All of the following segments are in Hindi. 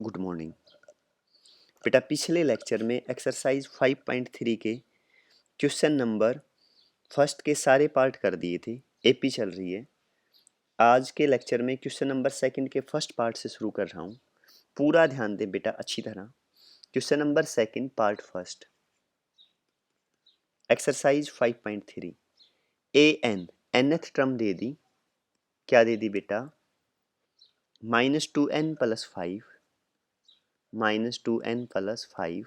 गुड मॉर्निंग बेटा। पिछले लेक्चर में एक्सरसाइज 5.3 के क्वेश्चन नंबर फर्स्ट के सारे पार्ट कर दिए थे। एपी चल रही है। आज के लेक्चर में क्वेश्चन नंबर सेकंड के फर्स्ट पार्ट से शुरू कर रहा हूँ। पूरा ध्यान दे बेटा अच्छी तरह। Question number second part first, exercise 5.3। A N nth term दे दी। क्या दे दी बेटा? -2n + 5 -2n + 5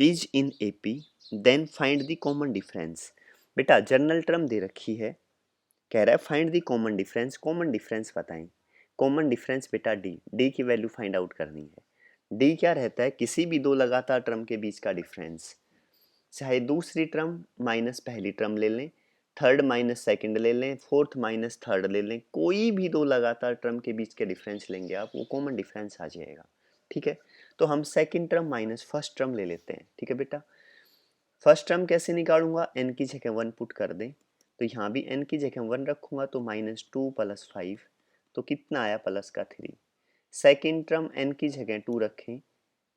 is in AP, then find the common difference. बेटा जनरल टर्म दे रखी है, कह रहा है find the common difference. Common difference बताएं। कॉमन डिफरेंस बेटा डी की वैल्यू फाइंड आउट करनी है। डी क्या रहता है? किसी भी दो लगातार टर्म के बीच का डिफरेंस। चाहे दूसरी टर्म माइनस पहली टर्म ले लें, थर्ड माइनस सेकंड ले लें, फोर्थ माइनस थर्ड ले लें, कोई भी दो लगातार टर्म के बीच के डिफरेंस लेंगे आप, वो कॉमन डिफरेंस आ जाएगा। ठीक है, तो हम second term minus first term ले लेते हैं। ठीक है बेटा, फर्स्ट टर्म कैसे निकालूंगा? एन की जगह 1 पुट कर दें, तो यहाँ भी एन की जगह 1 रखूंगा, तो -2 + 5, तो कितना आया? प्लस का 3। सेकेंड टर्म एन की जगह 2 रखें,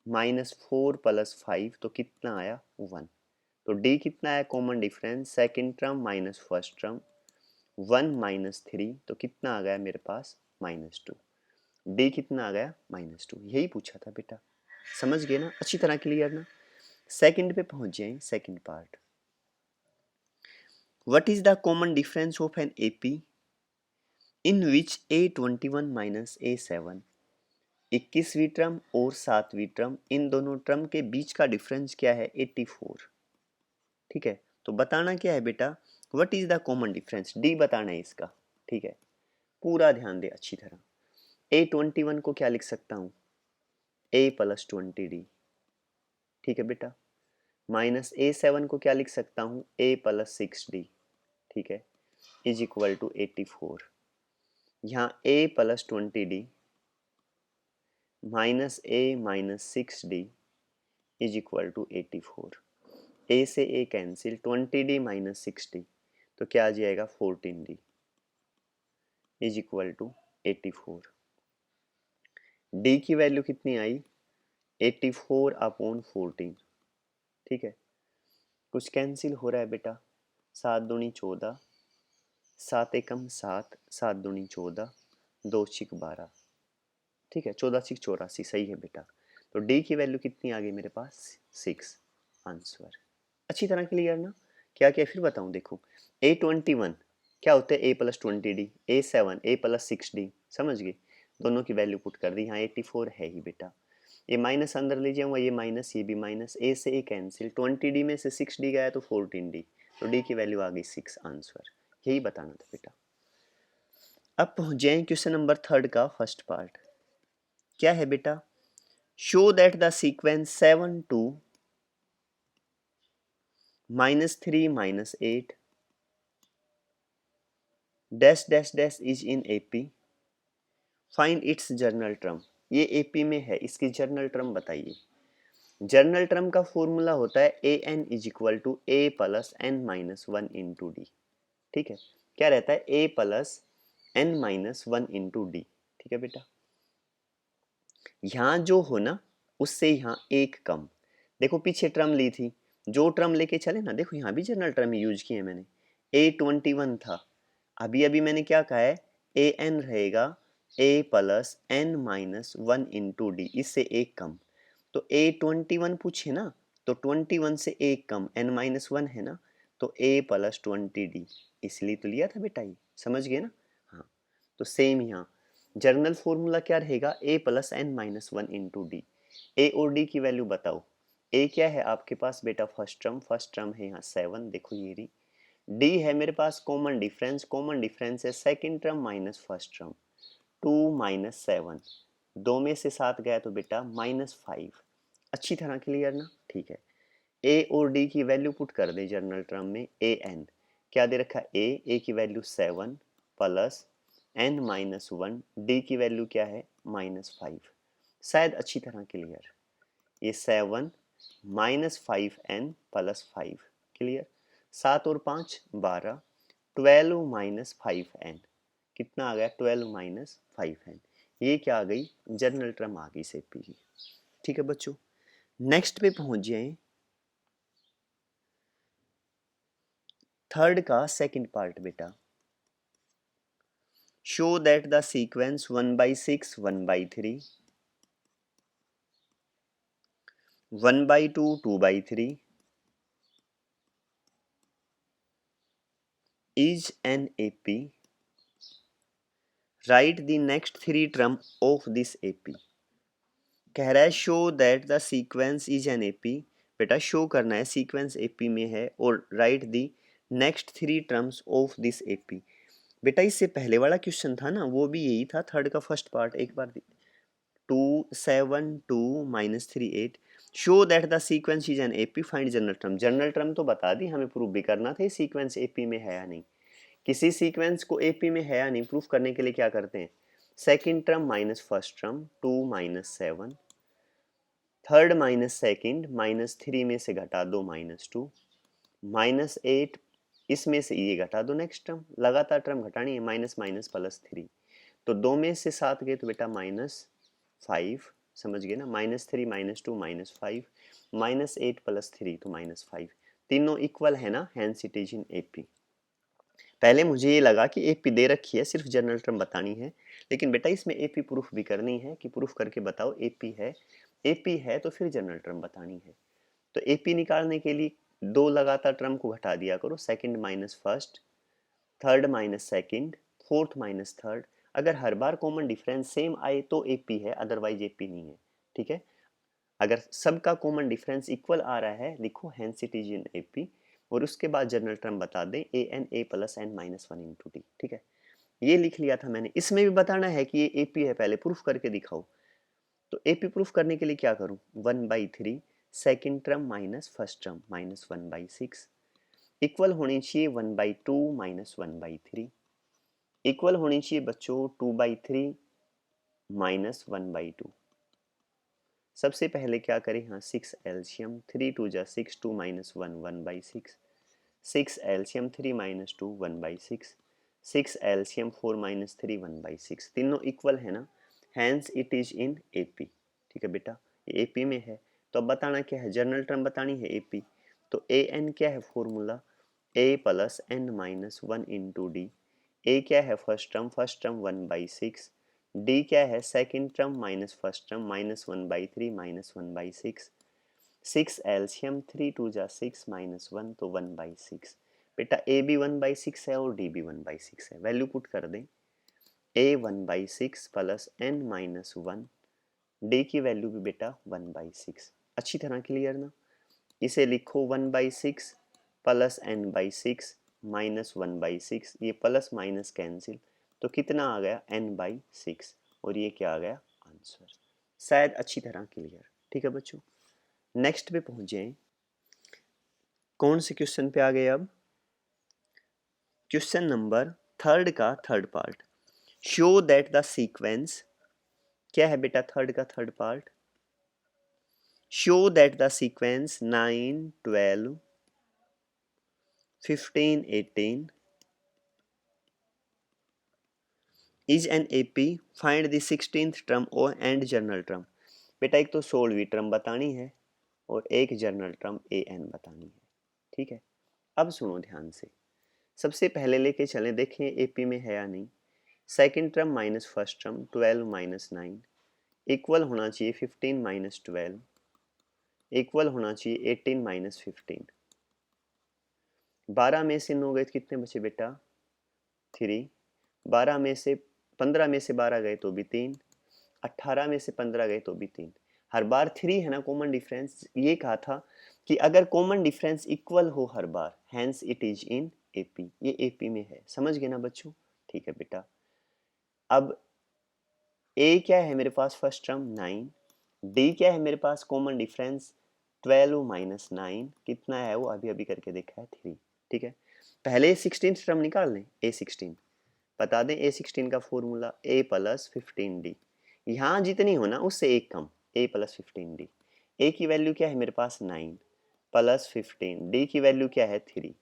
-4 + 5, तो कितना आया? 1। तो डी कितना आया common difference? Second term minus first term, 1 - 3, तो कितना आ गया मेरे पास? -2। डी कितना आ गया? -2। यही पूछा था बेटा, समझ गए ना? अच्छी तरह क्लियर ना? सेकंड पे पहुंच जाए। Second part, what is the common difference of an AP in which A21 - A7, 21वीं टर्म और 7वीं टर्म, इन दोनों टर्म के बीच का डिफरेंस क्या है? 84। ठीक है, तो बताना क्या है बेटा? What is the common difference, D बताना है इसका। ठीक है, पूरा ध्यान दे अच्छी तरह। A21 को क्या लिख सकता हूँ? A + 20D। ठीक है बेटा, -A7 को क्या लिख सकता हूँ? A + 6D। ठीक है, इज इक्वल टू 84। यहाँ A + 20D -A - 6D is equal to 84। A से A कैंसिल, 20D - 6D, तो क्या आ जाएगा? 14D is equal to 84। D की वैल्यू कितनी आई? 84/14। ठीक है, कुछ कैंसिल हो रहा है बेटा। 7 दूनी 14, 7 एकम 7, 7 दूनी 14, 2 छिक 12। ठीक है, 14 छिक 84, सही है बेटा। तो डी की वैल्यू कितनी आ गई मेरे पास? 6 आंसर। अच्छी तरह क्लियर ना? क्या क्या फिर बताऊं, देखो। A21 क्या होता है? A + 20D। A7 A + 6D, समझ गए? दोनों की वैल्यू पुट कर दी। यहाँ 84 है ही बेटा, ये माइनस अंदर ले जाऊंगा, ये माइनस, ये भी माइनस, ए से ए कैंसिल, 20D में से 6D गया तो 14D, तो डी की वैल्यू आ गई 6 आंसर। यही बताना था बेटा। अब पहुंच जाए क्वेश्चन नंबर थर्ड का फर्स्ट पार्ट। क्या है बेटा? Show that the sequence 7 2 -3 -8 dash dash dash is in AP, find its general term. ये एपी में है, इसकी जर्नल टर्म बताइए। जर्नल टर्म का फॉर्मूला होता है an is equal to A + n - 1 × d। ठीक है, क्या रहता है? A + n - 1 × d। ठीक है बेटा, यहाँ जो हो ना उससे यहाँ एक कम। देखो पीछे टर्म ली थी, जो टर्म लेके चले ना, देखो यहाँ भी जनरल टर्म यूज किए मैंने। A21 था, अभी अभी मैंने क्या कहा है? an रहेगा A + n - 1 × d, इससे एक कम। तो A21 पूछे ना, तो 21 से एक कम n - 1 है ना, तो A + 20D, इसलिए तो लिया था बेटा, ये समझ गए ना? हाँ, तो सेम यहाँ जर्नल फॉर्मूला क्या रहेगा? A + n - 1 × d। A और D की वैल्यू बताओ। A क्या है आपके पास बेटा? फर्स्ट टर्म है यहाँ 7, देखो ये रही। D है मेरे पास कॉमन डिफरेंस, कॉमन डिफरेंस है second term minus first term, 2 - 7, 2 में से 7 गया तो बेटा -5। अच्छी तरह क्लियर ना? ठीक है, A और D की वैल्यू पुट कर दे जर्नल टर्म में। an क्या दे रखा? A की वैल्यू 7 + n - 1, D की वैल्यू क्या है? -5। शायद अच्छी तरह क्लियर। ये 7 -5n + 5 क्लियर। 7 और 5 12, 12 - 5n कितना आ गया? 12 - 5n। ये क्या आ गई, जनरल टर्म आ गई इस एपी की। ठीक है बच्चों, नेक्स्ट पे पहुंच जाए, थर्ड का सेकंड पार्ट बेटा। Show that the sequence 1/6, 1/3, 1/2, 2/3 is an AP. Write the next three term of this AP. कह रहा है show that the sequence is an AP. बेटा शो करना है सीक्वेंस एपी में है, और right the next three terms of this AP. बेटा इससे पहले वाला क्वेश्चन था ना, वो भी यही था, थर्ड का फर्स्ट पार्ट एक बार 2 7 2 -3 8। Show that the sequence is an AP, find general term. General term तो बता दी, हमें प्रूफ भी करना था सीक्वेंस एपी में है या नहीं। किसी सीक्वेंस को एपी में है या नहीं प्रूफ करने के लिए क्या करते हैं, second term minus first term, 2 -7, third minus second, -3 में से घटा दो -2, -8 इसमें से ये घटा दो नेक्स्ट टर्म, लगातार टर्म घटानी है, माइनस माइनस प्लस 3, तो 2 में से 7 गए तो बेटा -5, समझ गए ना, -3 -2 -5, -8 + 3 तो -5, तीनों इक्वल है ना, hence it is in AP. पहले मुझे ये लगा कि एपी दे रखी है, सिर्फ जनरल टर्म बतानी है, लेकिन बेटा इसमें एपी प्रूफ भी करनी है कि प्रूफ करके बताओ एपी है। एपी है तो फिर जनरल टर्म बतानी है। तो एपी निकालने के लिए दो लगातार टर्म को घटा दिया करो, second minus first, third minus second, fourth minus third. अगर हर बार कॉमन डिफरेंस सेम आए तो एपी है, अदरवाइज एपी नहीं है। ठीक है, अगर सबका कॉमन डिफरेंस इक्वल आ रहा है लिखो hence it is in AP, और उसके बाद जनरल टर्म बता दें A N A plus N minus 1 into T. ठीक है, ये लिख लिया था मैंने। इसमें भी बताना है कि ये एपी है, पहले प्रूफ करके दिखाओ। तो एपी प्रूफ करने के लिए क्या करूं, 1/3 second term minus first term -1/6 equal होनी चाहिए 1/2 -1/3, इक्वल होनी चाहिए बच्चों 2/3 -1/2। सबसे पहले क्या करें, हाँ 6 एलसीएम, 3 2 जा 6, 2 -1 1/6, 6 एलसीएम 3 -2 1/6, 6 एलसीएम 4 -3 1/6, तीनों इक्वल है ना, hence it is in AP. ठीक है बेटा, ये एपी में है, तो अब बताना क्या है, जनरल टर्म बतानी है एपी। तो ए एन क्या है formula, A plus N minus 1 into D. A क्या है फर्स्ट टर्म 1/6, डी क्या है second term minus first term -1/3 -1/6, 6 LCM 3 2 जा 6 -1 तो 1/6। बेटा ए भी 1/6 है और डी भी 1/6 है, वैल्यू पुट कर दें, ए 1/6 प्लस एन माइनस 1, डी की वैल्यू भी बेटा 1/6। अच्छी तरह क्लियर ना, इसे लिखो 1/6 प्लस n/6 -1/6, ये प्लस माइनस कैंसिल, तो कितना आ गया n/6, और ये क्या आ गया आंसर। शायद अच्छी तरह क्लियर। ठीक है बच्चों, नेक्स्ट पे पहुंच जाएं, कौन से क्वेश्चन पे आ गए अब, क्वेश्चन नंबर थर्ड का third part. Show that the sequence, क्या है बेटा थर्ड का third part, show that the sequence 9 12 15 18 is an AP, find the 16th term और एंड जनरल टर्म। बेटा एक तो 16वीं टर्म बतानी है और एक जनरल टर्म ए एन बतानी है। ठीक है, अब सुनो ध्यान से, सबसे पहले लेके चलें, देखें एपी में है या नहीं। Second term minus first term 12 - 9 equal होना चाहिए 15 - 12, इक्वल होना चाहिए 18 - 15। 12 में से 9 गए तो कितने बचे बेटा 3, 12 में से 15 में से 12 गए तो भी 3, 18 में से 15 गए तो भी 3। हर बार 3 है ना कॉमन डिफरेंस, ये कहा था कि अगर कॉमन डिफरेंस इक्वल हो हर बार, hence it is in AP, ये एपी में है, समझ गए ना बच्चों। ठीक है बेटा, अब ए क्या है मेरे पास फर्स्ट टर्म 9, डी क्या है मेरे पास कॉमन डिफरेंस 12 - 9 कितना है, वो अभी अभी करके देखा है 3। ठीक है, पहले 16th टर्म निकाल लें, ए 16 बता दें, ए 16 का फॉर्मूला ए प्लस 15d, यहाँ जितनी हो ना उससे एक कम, ए प्लस 15d। ए की वैल्यू क्या है मेरे पास 9 प्लस 15, डी की वैल्यू क्या है 3,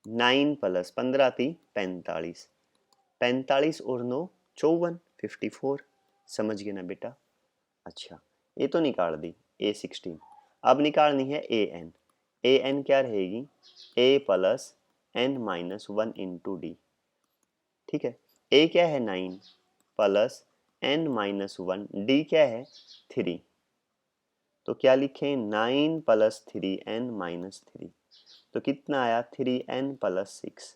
9 प्लस 15 थी 45, 45 और 9 54 54, समझ गए ना बेटा। अच्छा, ए तो निकाल दी A16, अब निकालनी है AN। AN क्या रहेगी, A plus N minus 1 into D. ठीक है, A क्या है 9 प्लस N माइनस 1, D क्या है 3। तो क्या लिखें, 9 प्लस 3N माइनस 3। तो कितना आया 3N प्लस 6।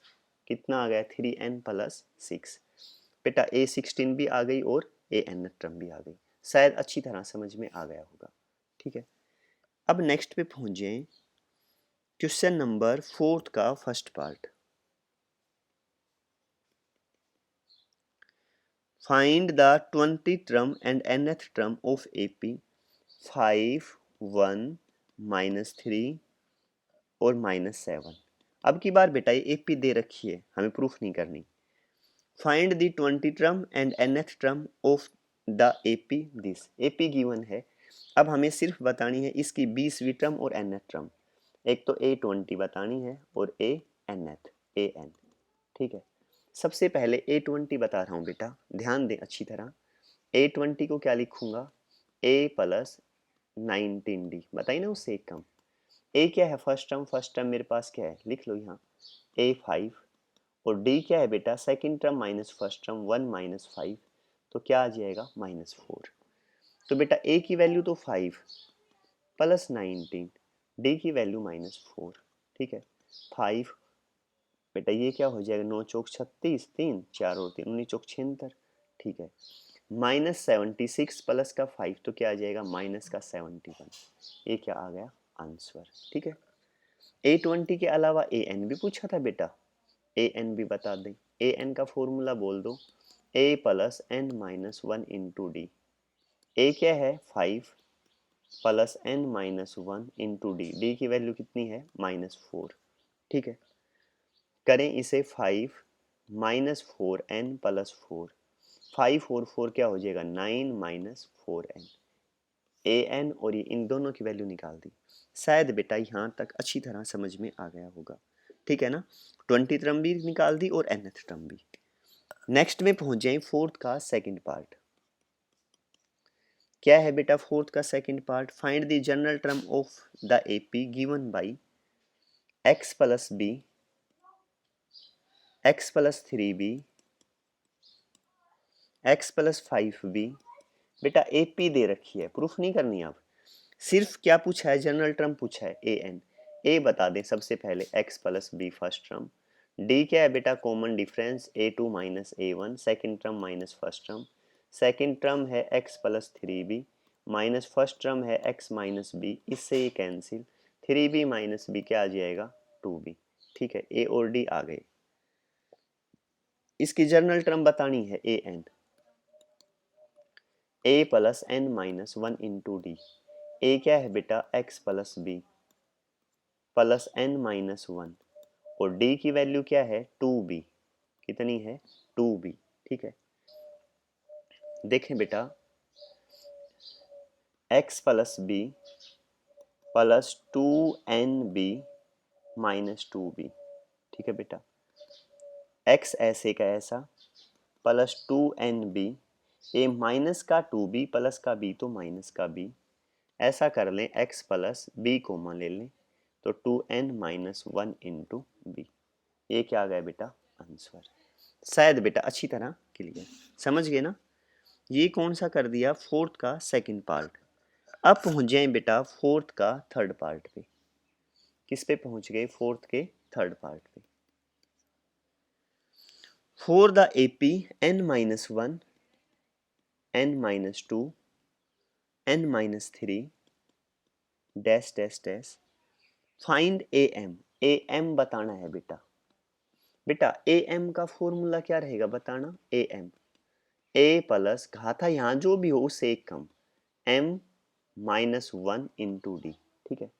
कितना आ गया 3N प्लस 6। बेटा A16 भी आ गई और AN टर्म भी आ गई। शायद अच्छी तरह समझ में आ गया होगा। ठीक है, अब नेक्स्ट पे पहुंच जाए, क्वेश्चन नंबर 4 का first part. Find the 20 term and nth term of AP 5, 1, -3 और -7। अब की बार बेटा ये AP दे रखी है, हमें प्रूफ नहीं करनी। Find the 20 term and nth term of the AP this. AP given है, अब हमें सिर्फ बतानी है इसकी 20वीं टर्म और nth टर्म। एक तो A20 बतानी है और nth AN। ठीक है, सबसे पहले A20 बता रहा हूँ बेटा, ध्यान दें अच्छी तरह। A20 को क्या लिखूंगा, A प्लस 19D, बताइए ना उससे एक कम। A क्या है फर्स्ट टर्म, फर्स्ट टर्म मेरे पास क्या है, लिख लो यहाँ A5। और D क्या है बेटा second term minus first term 1 minus 5, तो क्या आ जाएगा -4। तो बेटा A की वैल्यू तो 5 प्लस 19, D की वैल्यू -4। ठीक है, 5 बेटा ये क्या हो जाएगा, 9 चौक 36, 3 4 और 3 19 चौक 76। ठीक है, -76 प्लस का 5 तो क्या आ जाएगा माइनस का 71। ये क्या आ गया आंसर। ठीक है, A20 के अलावा AN भी पूछा था बेटा, AN भी बता दें। AN का फॉर्मूला बोल दो, A plus N minus 1 into D. A क्या है 5 plus N minus 1 into D. D की वैल्यू कितनी है -4। ठीक है, करें इसे 5 -4N प्लस 4। 5 और 4 क्या हो जाएगा 9 -4N। AN और ये इन दोनों की वैल्यू निकाल दी। शायद बेटा यहाँ तक अच्छी तरह समझ में आ गया होगा। ठीक है ना, 20 टर्म भी निकाल दी और nth टर्म भी। नेक्स्ट में पहुंच जाए फोर्थ का सेकंड पार्ट। क्या है बेटा फोर्थ का second part, find the general term of the AP given by x plus b, x plus 3b, x plus 5b। बेटा AP दे रखी है, प्रूफ नहीं करनी आप, सिर्फ क्या पूछा है जनरल टर्म पूछा है AN। A बता दें सबसे पहले x plus b first term. D क्या है बेटा common difference A2 minus A1 second term minus first term. Second term है x plus 3b minus first term है x माइनस b, इससे ये कैंसिल 3b माइनस b क्या आ जाएगा 2b। ठीक है, A और D आ गए। इसकी जनरल टर्म बतानी है AN। A plus N minus 1 into D. A क्या है बेटा x plus b plus N minus 1 और D की वैल्यू क्या है 2b। कितनी है 2b। ठीक है, देखें बेटा x plus b plus 2NB minus 2b। ठीक है बेटा, x ऐसे का ऐसा प्लस 2NB, ए माइनस का 2b प्लस का b तो माइनस का b। ऐसा कर लें x प्लस b कोमा ले लें तो 2N माइनस 1 इंटू बी। ये क्या आ गया बेटा आंसर। शायद बेटा अच्छी तरह क्लियर समझ गए ना। ये कौन सा कर दिया फोर्थ का सेकंड पार्ट। अब पहुंच जाए बेटा फोर्थ का थर्ड पार्ट पे। किस पे पहुंच गए फोर्थ के थर्ड पार्ट पे। For the AP n-1 n-2 n-3 dash dash dash find AM। AM बताना है बेटा। बेटा AM का फॉर्मूला क्या रहेगा बताना, AM A प्लस घाता यहाँ जो भी हो उससे एक कम M माइनस 1 इंटू डी। ठीक है,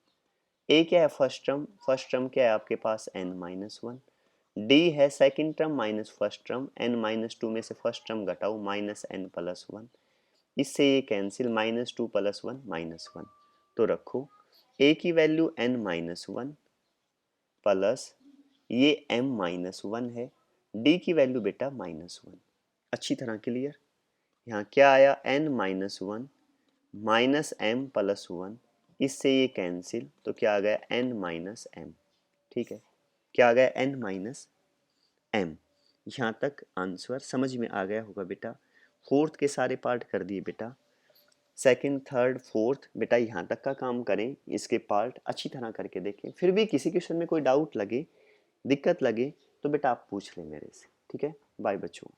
A क्या है फर्स्ट टर्म, फर्स्ट टर्म क्या है आपके पास N माइनस 1। D है second term minus first term, N minus 2 में से फर्स्ट टर्म घटाओ माइनस N प्लस 1, इससे ये कैंसिल -2 प्लस 1 -1। तो रखो A की वैल्यू N माइनस 1 प्लस ये M माइनस 1 है, D की वैल्यू बेटा -1। अच्छी तरह क्लियर। यहाँ क्या आया n-1 माइनस एम प्लस 1, इससे ये कैंसिल, तो क्या आ गया n-m। ठीक है, क्या आ गया n-m। यहाँ तक आंसर समझ में आ गया होगा बेटा। फोर्थ के सारे पार्ट कर दिए बेटा, सेकंड थर्ड फोर्थ बेटा यहाँ तक का काम करें, इसके पार्ट अच्छी तरह करके देखें। फिर भी किसी क्वेश्चन में कोई डाउट लगे, दिक्कत लगे तो बेटा आप पूछ लें मेरे से। ठीक है, बाय बच्चों।